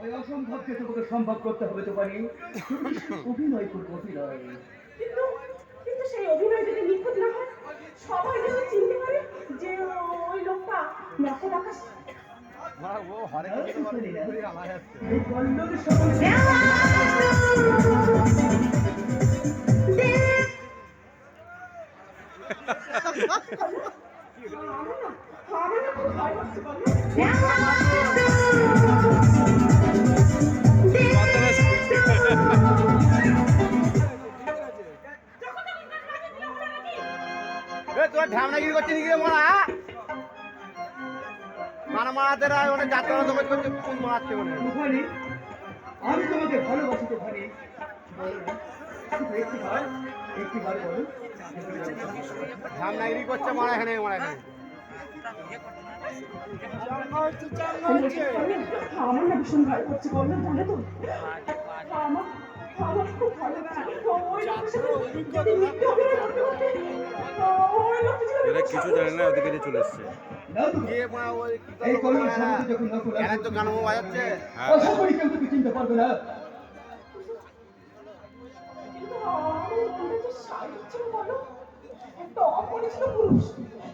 ওই অসম্ভবকে তোমাকে সম্ভব করতে হবে তো পারি। অভিনয় করবো, অভিনয়। কিন্তু কিন্তু সেই অভিনয় যদি নিখুঁত না হয়, সবাই যেন চিনতে পারে যে ওই লোকটা নকল আকাশ। এই পল্লবের সকল আমার না খুব ভয় করছে বলো। তোর ঢামনাগিরি করছে নাকি রে মারা? মারা মারাতে রায় ওটা যাত্রা জগৎ করছে, কোন মারাচ্ছে মনে হয়। ভানি, আমি তোমাকে ভালোবাসি তো ভানি। একটিবার বলো। ঢামনাগিরি করছে মারা এখানে মারা এখানে। আমার না ভীষণ ভয় করছে বললে, জানে তো আমার আমার খুব ভয় লাগছে। ওই লোকটার সাথে যদি মিথ্যে অভিনয় করতে করতে ওই লোকটা যদি এরা কিছু জানে না, ওদিকে চলে এসছে। না তো গিয়ে মারা ওই এই কলির সামনে যখন নকল এরা তো গান বাজাচ্ছে। আশা করি কেউ তোকে চিনতে পারবে না। কিন্তু আমার মনে যে শারীরিক ছিল বলো, একটা অপরিচিত পুরুষ,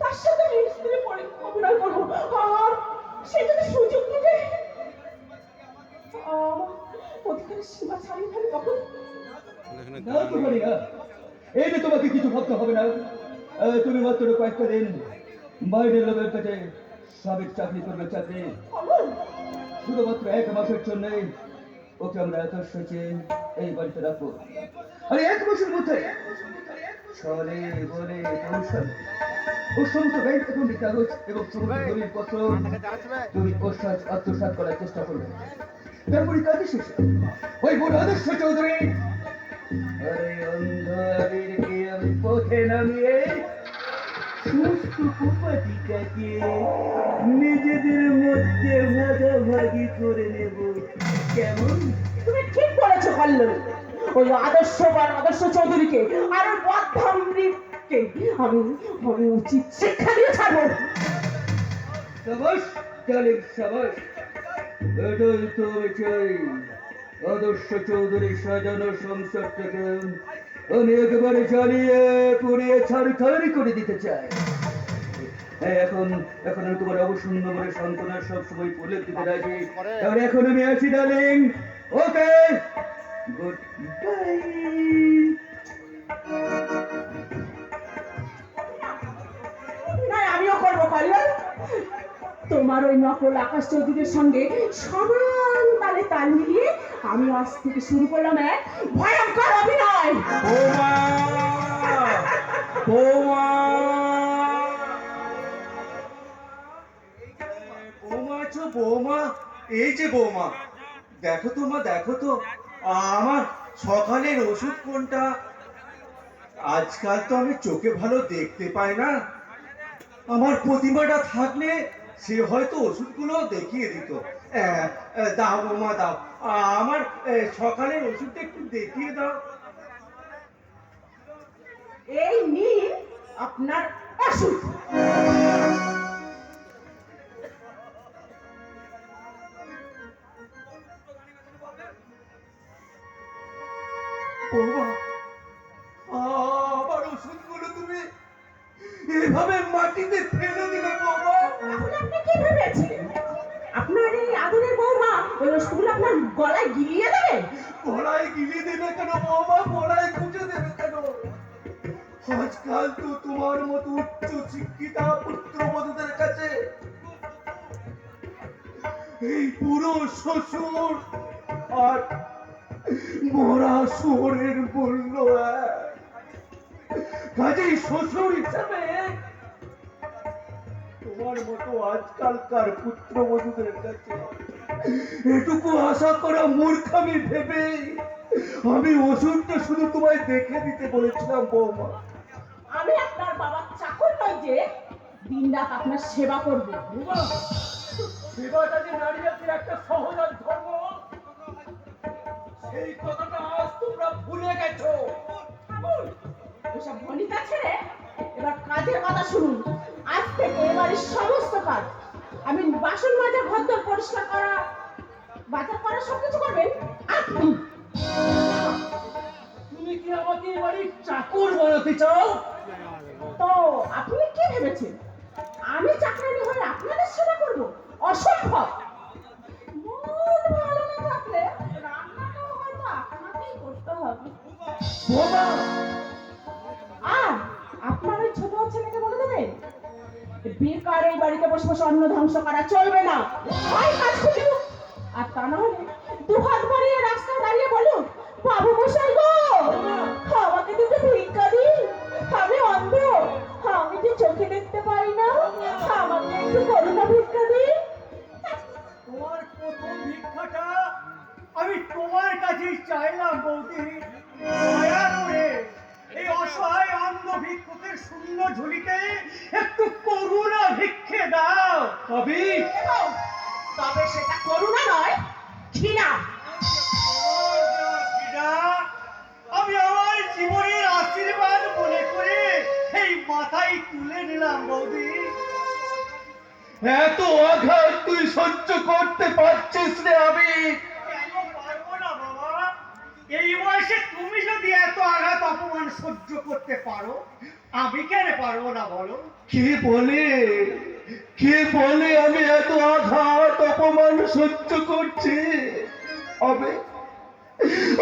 তার সাথে আমি স্ত্রী পরে অভিনয় করবো, আর সে যদি সুযোগ নেবে অধিকারের সীমা ছাড়িয়ে ফেলে, তখন এখানে না তো পারি না। এই যে তোমাকে কিছু ভাবতে হবে না। তুমি মাত্র কয়েকটা দিন বাইরের লোকের কাছে সাবেক চাকরি করবে, চাকরি অমন শুধুমাত্র 1 মাসের জন্য ওকে আমরা এত সচে এই বাড়িতে রাখবো। আর 1 মাসের মধ্যে ছলে বলে কৌশল ও সমস্ত ব্যাংক অ্যাকাউন্টের কাগজ এবং সমস্ত দলিলপত্র তুমি আত্মসাৎ করার চেষ্টা করবে। তারপরে কাজে শেষে ওই বড় আদর্শ চৌধুরী আরে অন্ধ আবিরকে আমি পথে নামিয়ে সুস্থ কুপাটিটাকে নিজেদের মধ্যে ভাগাভাগি করে নেব। কেমন? তুমি ঠিক বলেছো কল্লোল। ওই আদর্শবান আদর্শ চৌধুরীকে আর ওই বদ্ধামৃতকে আমি আমি উচিত শিক্ষা দিয়ে ছাড়বো। সাবাস ডালিম, সাবাস। এটাই তো আমি চাই। আদর্শ চৌধুরী সাজানো সংসারটাকে আমি একেবারে জ্বালিয়ে পুড়িয়ে ছাড়খাড়ি করে দিতে চাই। এখন এখন আমি তোমার অবসন্ন বলে সান্ত্বনার সবসময় উল্লেখ দিতে রাজি। তাহলে এখন আমি আছি ডার্লিং। ওকে, গুড বাই। অভিনয় আমিও করবো কল্লোল। তোমার ওই নকল আকাশ চৌধুরীর সঙ্গে সমান তালে তাল মিলিয়ে আমি আজ থেকে শুরু করলাম এক ভয়ঙ্কর অভিনয়। বৌমা, বৌমা, বৌমা আছো বৌমা? এই যে বৌমা, দেখো তো মা, দেখো তো আমার সকালের ওষুধ কোনটা? আজকাল তো আমি চোখে ভালো দেখতে পাই না। আমার প্রতিমাটা থাকলে সে হয়তো ওষুধগুলো দেখিয়ে দিত। দাও বৌমা দাও, আমার সকালের ওষুধটা একটু দেখিয়ে দাও। এই নিন আপনার ওষুধ। বৌমা, আমার ওষুধগুলো তুমি এভাবে মাটিতে ফেলে দিলে বৌমা? তাহলে আপনি কি ভেবেছিলেন আপনার এই আদরের বৌমা ওই ওষুধগুলো আপনার গলায় গিলিয়ে দেবে? গলায় গিলিয়ে দেবে কেন বৌমা? গলায় খুঁজে দেবে কেন? আজকাল তো তোমার মতো উচ্চ শিক্ষিতা পুত্রবধূদের কাছে এই পুরো শ্বশুর আর মরা শহরের মূল্য এক। কাজেই শ্বশুর হিসাবে তোমার মতো আজকালকার পুত্রবধূদের কাছে এটুকু আশা করা মূর্খামি ভেবে আমি ওষুধটা শুধু তোমায় দেখে দিতে বলেছিলাম বৌমা। আমি আপনার বাবার চাকর নই যে দিনরাত আপনার সেবা করবো। সেবাটা যে নারী জাতির একটা সহজ ধর্ম, সেই কথাটা আজ তোমরা ভুলে গেছো। ওসব ভনিতা ছেড়ে এবার কাজের কথা শুনুন। আজ থেকে এবারের সমস্ত কাজ, আমি বাসন মাজা, ঘর দর পরিষ্কার করা, বাজার করার সব কিছু করবেন আপনি। তুমি কি আমাকে এবারে চাকর বানাতে চাও? তো আপনি কি ভেবেছেন আমি চাকরানি হয়ে আপনাদের সেবা করব? অসম্ভব। মন ভালো না থাকলে রান্নাটাও হয়তো আপনাকেই করতে হবে। বোমা, আর আপনার ওই ছোট ছেলেকে বলে দেবেন বেকার এই বাড়িতে বসে বসে অন্ন ধ্বংস করা চলবে না, হয় কাজ খুঁজুন, আর তা না হলে দুহাত বাড়িয়ে রাস্তায় দাঁড়িয়ে বলুন, বাবু মশাই গো আমাকে দুটো ভিক্ষা দিন, আমি অন্ধ, আমি যে চোখে দেখতে পাই না, আমাকে একটু করুণা ভিক্ষা দিন। তোমার প্রথম ভিক্ষাটা আমি তোমার কাছেই চাইলাম বৌদি। দয়া করে এই অসহায় অন্ধ ভিক্ষুকের শূন্য ঝুলিতে একটু করুণা ভিক্ষে দাও। আবি, তবে সেটা করুণা নয়, ঘৃণা। আমি আমার জীবনের আশীর্বাদ মনে করে এই মাথায় তুলে নিলাম বৌদি। এত আঘাত তুই সহ্য করতে পারছিস রে আবি? কেন পারবো না বাবা? এই বয়সে তুমি যদি এত আঘাত অপমান সহ্য করতে পারো, আমি কেন পারবো না বলো? কে বলে আমি এত আঘাত অপমান সহ্য করছি?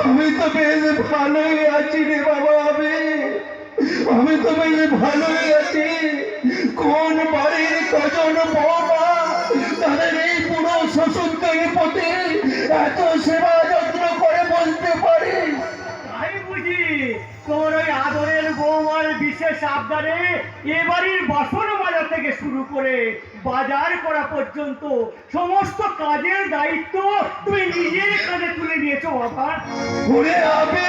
আমি তো বেশ ভালোই আছি রে বাবা। আমি তো বেশ ভালোই আছি। কোন বাড়ির কজন বৌমা তাদের এই পুরো শ্বশুরদের প্রতি এত সেবা যত্ন করে বলতে পারিস? তাই বুঝি তোর ওই আদরের বৌমার বিশেষ আবদারে এবাড়ির বাসন মাজা থেকে শুরু করে বাজার করা পর্যন্ত সমস্ত কাজের দায়িত্ব তুমি নিজের কাঁধে তুলে নিয়েছো বাবা। ওরে আবে,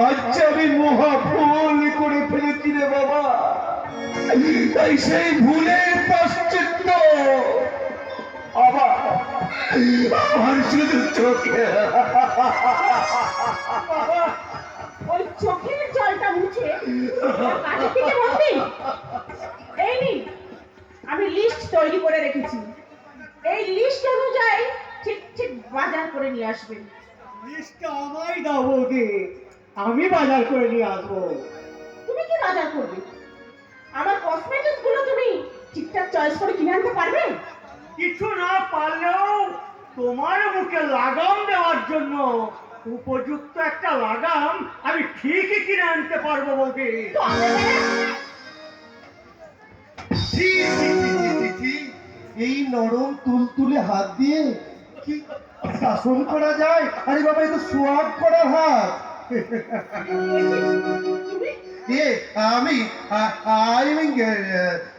আচ্ছা আমি মহা ভুল করে ফেলেছি রে বাবা। তাই সেই ভুলের প্রায়শ্চিত্ত আমার শুধু চোখে। বাবা, ওই চোখের জলটা মুছে কাজের থেকে বলবি। এই নিন, আমি লিস্ট তৈরি করে রেখেছি, এই লিস্ট অনুযায়ী ঠিক ঠিক বাজার করে নিয়ে আসবেন। লিস্টটা আমায় দাও বৌদি, আমি বাজার করে নিয়ে আসবো। তুমি কি বাজার করবে? আমার কসমেটিক্স গুলো তুমি ঠিকঠাক চয়েস করে কিনে আনতে পারবে? কিছু না পারলেও তোমার মুখে লাগাম দেওয়ার জন্য উপযুক্ত একটা লাগাম আমি ঠিকই কিনে আনতে পারবো বৌদি। তো আমাদের ছি, ছি, ছি, ছি, ছি, ছি। এই নরম তুলতুলে হাত দিয়ে কি শাসন করা যায়? আরে বাবা, এ তো সোয়াগ করার হাত। তুমি এ আমি আই মিন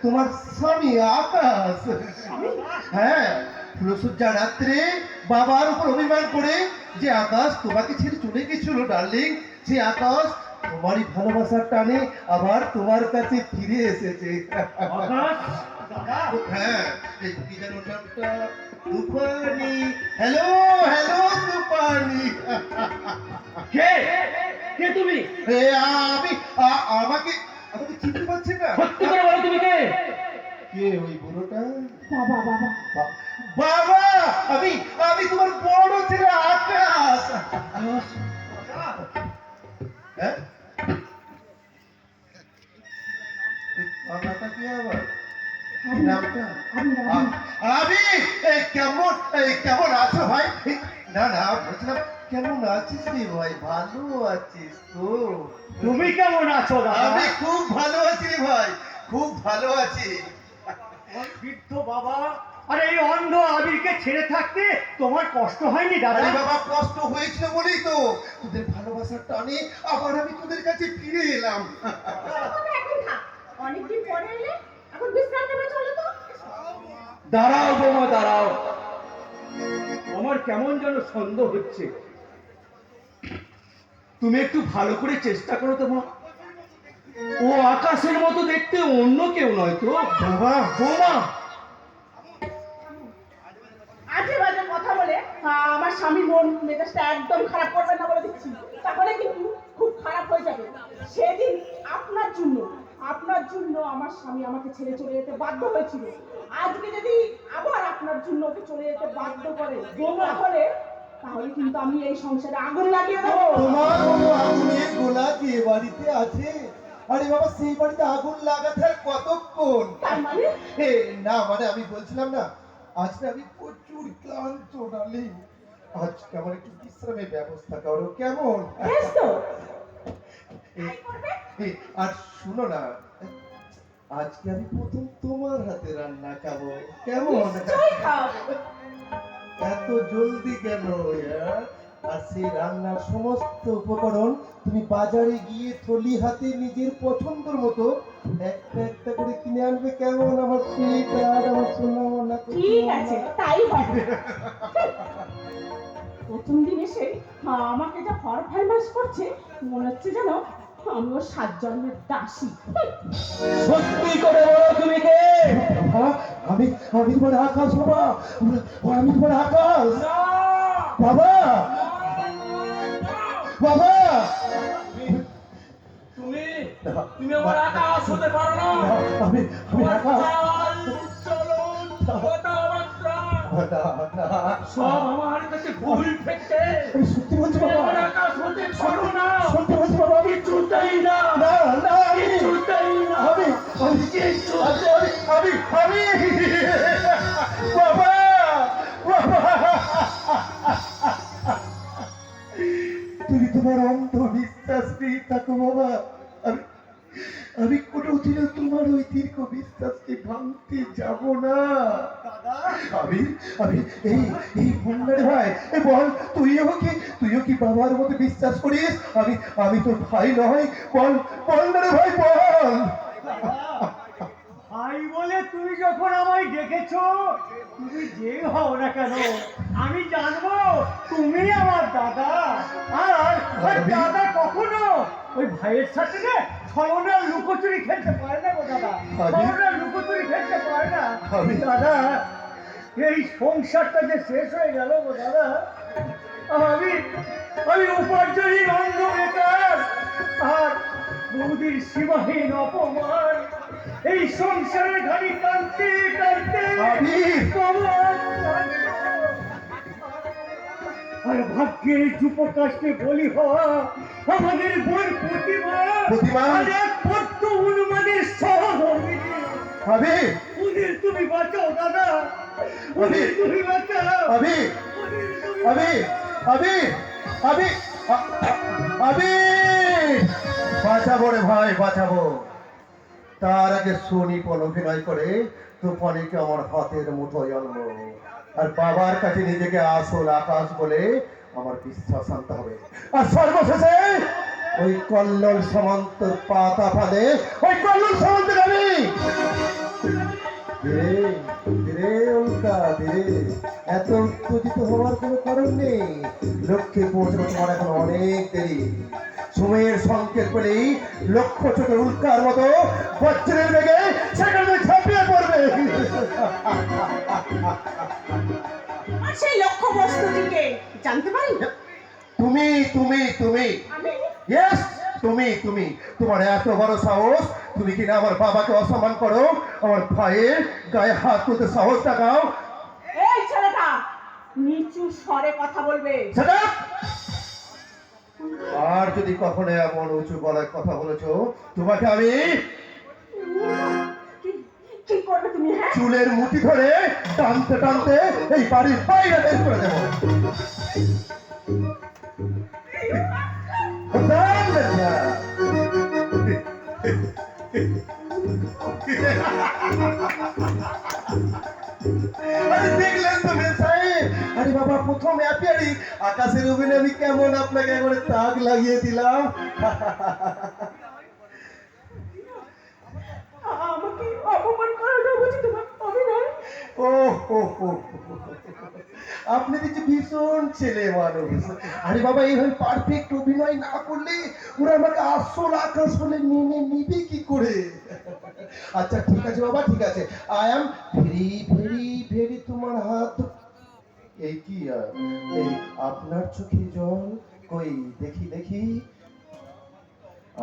তোমার স্বামী আকাশ। হ্যাঁ, ফুলসজ্জা রাত্রে বাবার উপর অভিমান করে যে আকাশ তোমাকে ছেড়ে চলে গেছিল ডার্লিং, সে আকাশ তোমারই ভালোবাসার টানে আবার তোমার কাছে ফিরে এসেছে। আকাশ, দাদা, হ্যাঁ, এই কি যেন নামটা? তুফানি। Hello hello তুফানি। কে কে তুমি? এ, আমাকে আমাকে চিনতে পারছে না? সত্যি করে বলো তুমি কে? কে ওই বুড়োটা? বাবা বাবা বাবা, আমি আমি তোমার বড় ছেলে আকাশ। হ্যাঁ, নামটা কি আবার? কি নামটা? আমি কেমন আছো ভাই? না না, বলছিলাম কেমন আছিস রে ভাই? ভালো আছিস তো? তুমি কেমন আছো দাদা? আমি খুব ভালো আছি রে ভাই, খুব ভালো আছি। আমার বৃদ্ধ বাবা আর এই অন্ধ আবিরকে ছেড়ে থাকতে তোমার কষ্ট হয়নি দাদা? আরে বাবা, কষ্ট হয়েছিল বলেই তো তোদের ভালোবাসার টানে আবার আমি তোদের কাছে ফিরে এলাম। তবে এখন থাক, অনেকদিন পরে এলে এখন বিশ্রাম নেবে, চলো তো। দাঁড়াও বোমা, দাঁড়াও। আমার কেমন যেন সন্দেহ হচ্ছে। তুমি একটু ভালো করে চেষ্টা করো তো মা। ও আকাশের মতো দেখতে, অন্য কেউ নয় তো। বাবা, বোমা, আজে বাজে কথা বলে আমার স্বামীর মন মেজাজটা একদম খারাপ করবেন না বলে দিচ্ছি, তাহলে কিন্তু খুব খারাপ হয়ে যাবে। সেদিন আপনার জন্য আমার স্বামী আমাকে ছেড়ে চলে যেতে বাধ্য হয়েছিল। আজকে যদি আবার আপনার জন্য ওকে চলে যেতে বাধ্য করে তাহলে কিন্তু আমি এই সংসারে আগুন লাগিয়ে দেবো। তোমার কোনো আগুনের গোলা কি এ বাড়িতে আছে? আরে বাবা, সেই বাড়িতে আগুন লাগাতে আর কতক্ষণ? তার মানে এ, না মানে আমি বলছিলাম না, আজকে আমি প্রচুর ক্লান্ত ডার্লিং, আজকে আমার একটু বিশ্রামের ব্যবস্থা করো, কেমন? বেশ তো, এ- এ, আর শুনো না, আজকে আমি প্রথম তোমার হাতে রান্না খাবো, কেমন? নিশ্চয়ই খাওয়াবো। এত জলদি কেন ইয়ার? আর সেই রান্নার সমস্ত উপকরণ তুমি বাজারে গিয়ে থলি হাতে নিজের পছন্দের মতো একটা একটা করে কিনে আনবে, কেমন আমার পেট আর আমার সোনা মনা? ঠিক আছে, তাই হবে। প্রথম দিন এসে আমাকে যা ফরফরমাইশ করছে, মনে হচ্ছে যেন আমি ওর 7 জন্মের দাসী। সত্যি করে বলো তুমি কে? বাবা, আমি আমি তোমার আকাশ বাবা, আমি তোমার আকাশ বাবা, বাবা। তুমি তুমি আমার আকাশ হতে পারো না। আমি আমি আকাশ। চলুন কথাবার্তা না, না, সব আমার কাছে ভুল ঠেকছে। আমি সত্যি বলছি তুমি বাবা, আমার আকাশ হতে পারো না। সত্যি বলছি বাবা, আমি কিছুতেই না, না না আমি কিছুতেই না। আমি আমি আমি আমি বাবা, বাবা, তুমি তোমার অন্ধবিশ্বাস নিয়ে থাকো বাবা, আমি আমি কোনোদিনও তোমার ওই দীর্ঘ বিশ্বাসকে ভাঙতে যাব না। আমি আমি এই এই বন্যারে ভাই, এ বল, তুইও কি বাবার মতো বিশ্বাস করিস? আমি আমি তোর ভাই নয়, বল বল না রে ভাই, বল। ভাই বলে তুমি যখন আমায় ডেকেছো, তুমি যে হও না কেন, আমি জানবো তুমি আমার দাদা। আর ওই দাদা কখনো ওই ভাইয়ের সাথে না ছলনার লুকোচুরি খেলতে পারে না গো দাদা, ছলনার লুকোচুরি খেলতে পারে না। দাদা, এই সংসারটা যে শেষ হয়ে গেল গো দাদা, আমি আমি উপার্জনই অন্ধ বেকার, আর বৌদির সীমাহীন অপমান, এই সংসারের ঘানি টানতে টানতে আর ভাগ্যের যুবকাশকে বলি হওয়া আমাদের বোন প্রতিভা আর এক পদ্ম উন্মাদের সহধর্মিনী। ওদের তুমি বাঁচাও দাদা, ওদের তুমি বাঁচাও। আমি আমি আমি আমি আমি বাঁচাবো রে ভাই, বাঁচাবো। তার আগে সুনিপুণ অভিনয় করে তুফানিকে আমার হাতের মুঠোয় আনবো, আর বাবার কাছে নিজেকে আসল আকাশ বলে আমার বিশ্বাস আনতে হবে। আর সর্বশেষে ওই কল্লোল সামন্তর পাতা ফাঁদে ওই কল্লোল সামন্তের আমি ধীরে ধীরে উল্কা ধীরে, এত উত্তেজিত হওয়ার কোনো কারণ নেই। লক্ষ্যে পৌঁছানো তোমার এখন অনেক দেরি। সময়ের সংকেত পেলেই লক্ষ্য চোখে উল্কার মতো বজ্রের বেগে সেখানে ঝাঁপিয়ে পড়বে। আর সেই লক্ষ্য বস্তুটিকে জানতে পারি? তুমি তুমি তুমি আমি ইয়েস, তুমি তোমার এত বড় সাহস, তুমি কিনা আমার বাবাকে অসম্মান করো, আমার ভাইয়ের গায়ে হাত তুলতে সাহস দেখাও। এই ছেলেটা নিচু স্বরে কথা বলবে। Shut up! আর যদি কখনো এমন উঁচু গলায় কথা বলেছো, তোমাকে আমি কি করবে তুমি? হ্যাঁ, চুলের মুঠি ধরে টানতে টানতে এই বাড়ির বাইরে বের করে দেবো। আরে দেখলেন তো মেয়ে সাহেব, আরে বাবা প্রথম অ্যাপিয়ারি আকাশের অভিনয় আমি কেমন আপনাকে একবারে তাক লাগিয়ে দিলাম। আমাকে অপমান করাটা বুঝি তোমার অভিনয়? ও হো হো, আপনি দেখছি ভীষণ ছেলে মানুষ। আরে বাবা, এইভাবে পারফেক্ট অভিনয় না করলে ওরা আমাকে আসল আকাশ বলে মেনে নিবে কি করে? আচ্ছা ঠিক আছে বাবা, ঠিক আছে, I am very very very তোমার হাত। এই কি এই আপনার চোখে জল, কই দেখি দেখি।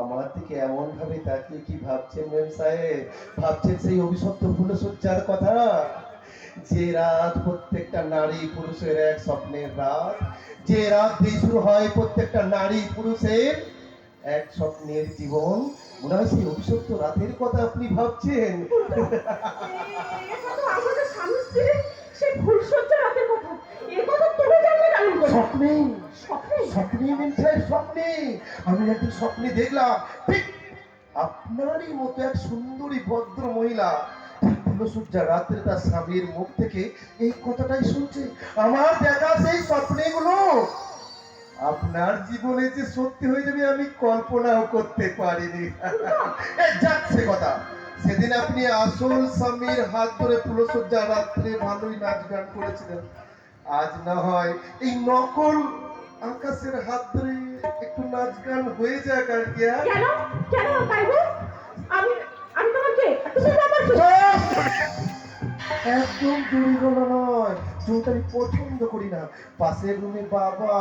আমার দিকে এমন ভাবে তাকিয়ে কি ভাবছেন মেম সাহেব? ভাবছেন সেই অভিশপ্ত ফুলশয্যার কথা, যে রাত প্রত্যেকটা নারী পুরুষের এক স্বপ্নের রাত, যে রাত দিয়ে শুরু হয় প্রত্যেকটা নারী পুরুষের এক স্বপ্নের জীবন। মনে হয় সেই অভিশপ্ত রাতের কথা আপনি ভাবছেন। এটা তো আমাদের স্বামী স্ত্রীর সেই ফুলসজ্জা রাতের কথা। এ কথা তুমি জানলে কেমন করে? স্বপ্নে স্বপ্নে? স্বপ্নে মেম সাহেব, স্বপ্নে আমি একদিন স্বপ্নে দেখলাম ঠিক আপনারই মতো এক সুন্দরী ভদ্র মহিলা ঠিক ফুলশয্যা রাত্রে তার স্বামীর মুখ থেকে এই কথাটাই শুনছে। আমার দেখা সেই স্বপ্নগুলো আপনার জীবনে যে সত্যি হয়ে যাবে আমি কল্পনাও করতে পারিনি। যাচ্ছে কথা, সেদিন আপনি আসল স্বামীর হাত ধরে ফুলশয্যা রাত্রে ভালোই নাচ গান করেছিলেন। আজ না হয় এই নকল আকাশের হাত ধরে একটু নাচ গান হয়ে যাক আর কি। কেন কেন পাইবো? আমি আমি তোমাকে তুমি আমার কি? একদম জোরে গলা নয়, যেটা আমি পছন্দ করি না। পাশের রুমে বাবা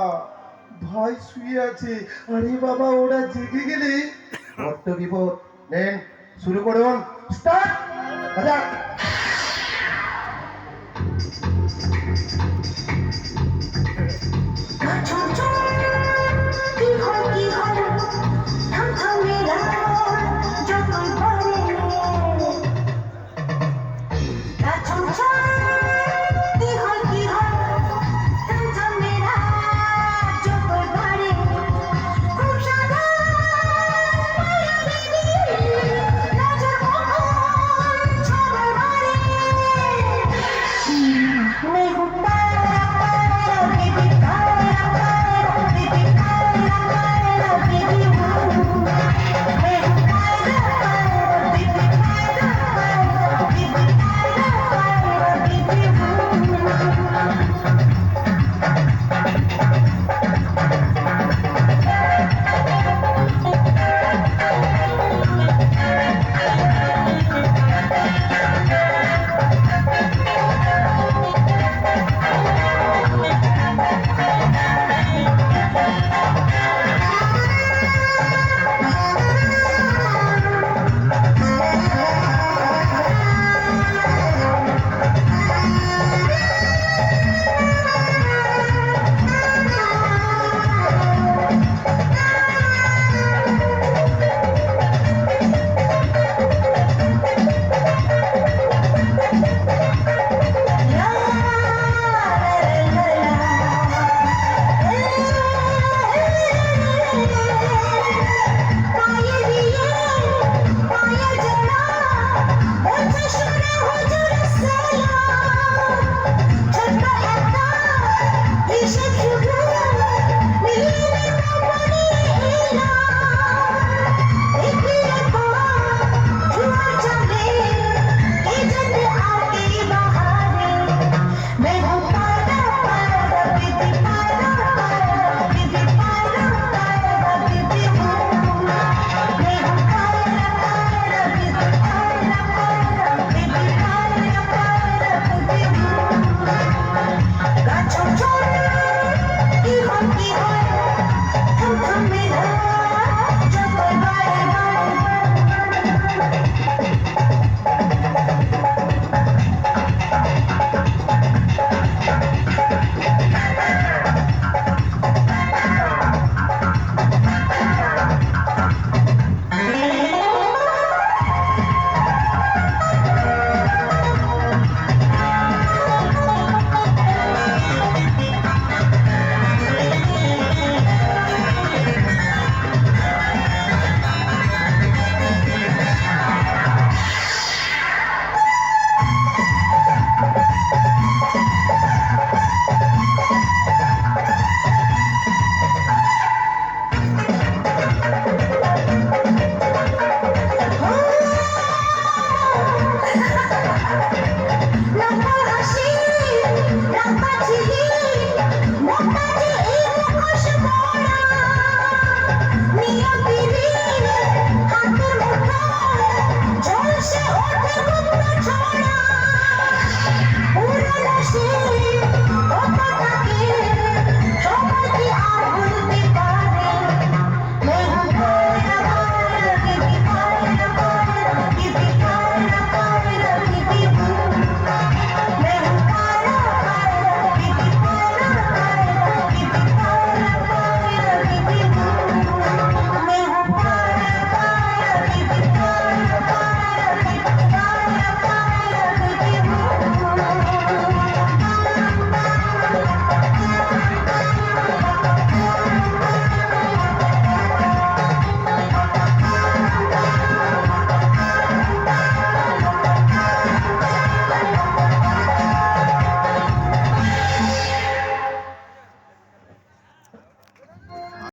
ভাই শুয়ে আছে, আরে বাবা ওরা জেগে গেলে বড্ড বিপদ। নেন শুরু করুন, স্টার্ট। আচ্ছা কি হয়